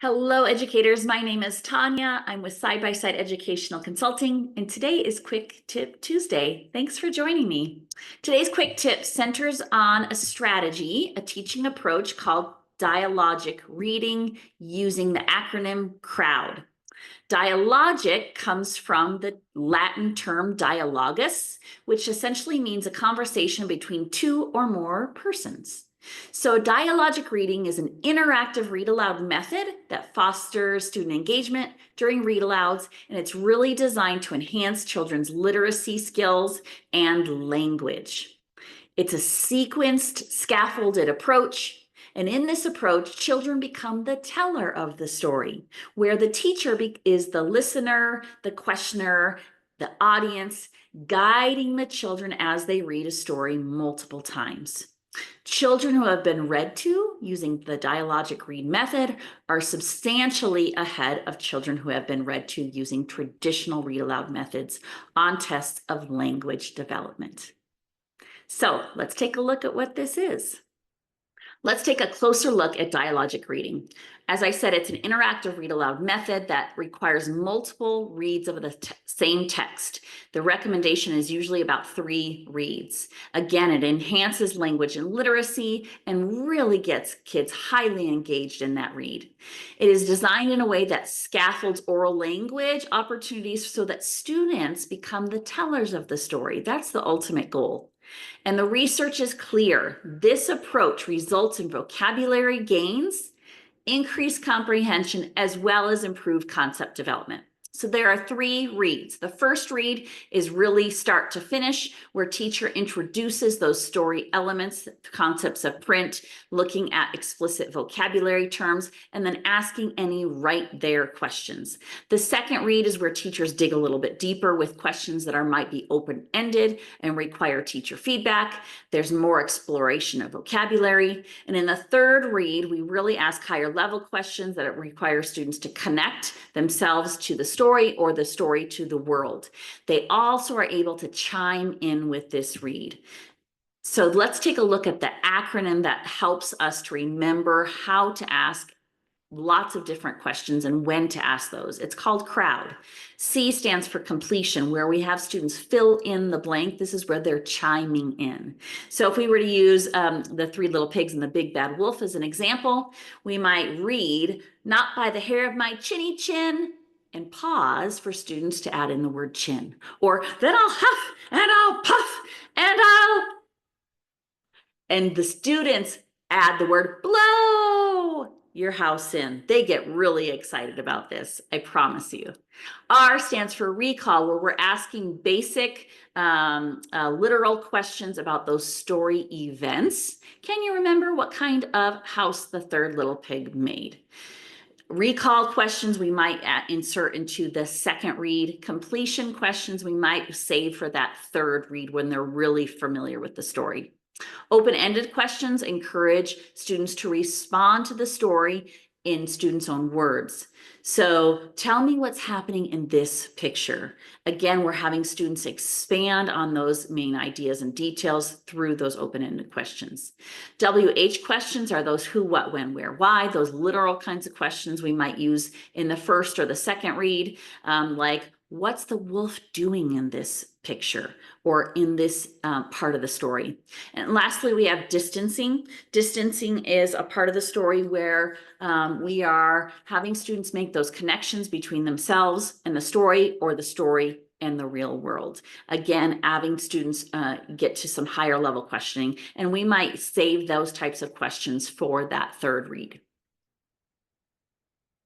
Hello, educators. My name is Tanya. I'm with Side by Side Educational Consulting, and today is Quick Tip Tuesday. Thanks for joining me. Today's Quick Tip centers on a strategy, a teaching approach called Dialogic reading using the acronym CROWD. Dialogic comes from the Latin term dialogus, which essentially means a conversation between two or more persons. So dialogic reading is an interactive read aloud method that fosters student engagement during read alouds, and it's really designed to enhance children's literacy skills and language. It's a sequenced, scaffolded approach. And in this approach, children become the teller of the story, where the teacher is the listener, the questioner, the audience, guiding the children as they read a story multiple times. Children who have been read to using the dialogic read method are substantially ahead of children who have been read to using traditional read aloud methods on tests of language development. So let's take a look at what this is. Let's take a closer look at dialogic reading. As I said, it's an interactive read aloud method that requires multiple reads of the same text. The recommendation is usually about 3 reads. Again, it enhances language and literacy and really gets kids highly engaged in that read. It is designed in a way that scaffolds oral language opportunities so that students become the tellers of the story. That's the ultimate goal. And the research is clear. This approach results in vocabulary gains, increased comprehension, as well as improved concept development. So there are 3 reads. The first read is really start to finish, where teacher introduces those story elements, concepts of print, looking at explicit vocabulary terms, and then asking any right there questions. The second read is where teachers dig a little bit deeper with questions that might be open-ended and require teacher feedback. There's more exploration of vocabulary. And in the third read, we really ask higher level questions that require students to connect themselves to the story or the story to the world. They also are able to chime in with this read. So let's take a look at the acronym that helps us to remember how to ask lots of different questions and when to ask those. It's called CROWD. C stands for completion, where we have students fill in the blank. This is where they're chiming in. So if we were to use the 3 Little Pigs and the Big Bad Wolf as an example, we might read, "Not by the hair of my chinny chin," and pause for students to add in the word chin. Or, "Then I'll huff and I'll puff and the students add the word blow your house in. They get really excited about this, I promise you. R stands for recall, where we're asking basic literal questions about those story events. Can you remember what kind of house the 3rd little pig made? Recall questions we might insert into the second read. Completion questions we might save for that 3rd read when they're really familiar with the story. Open-ended questions encourage students to respond to the story in students' own words. So tell me what's happening in this picture. Again, we're having students expand on those main ideas and details through those open-ended questions. WH questions are those who, what, when, where, why, those literal kinds of questions we might use in the first or the second read, like, what's the wolf doing in this picture or in this part of the story? And lastly, we have distancing. Distancing is a part of the story where we are having students make those connections between themselves and the story, or the story and the real world. Again, having students get to some higher level questioning, and we might save those types of questions for that 3rd read.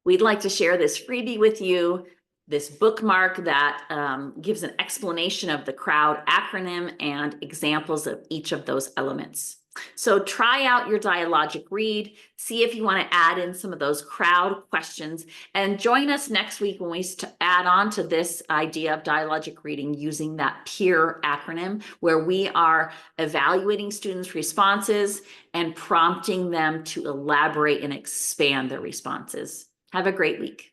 We'd like to share this freebie with you, this bookmark that gives an explanation of the CROWD acronym and examples of each of those elements. So try out your dialogic read, see if you want to add in some of those CROWD questions, and join us next week when we add on to this idea of dialogic reading using that PEER acronym, where we are evaluating students' responses and prompting them to elaborate and expand their responses. Have a great week.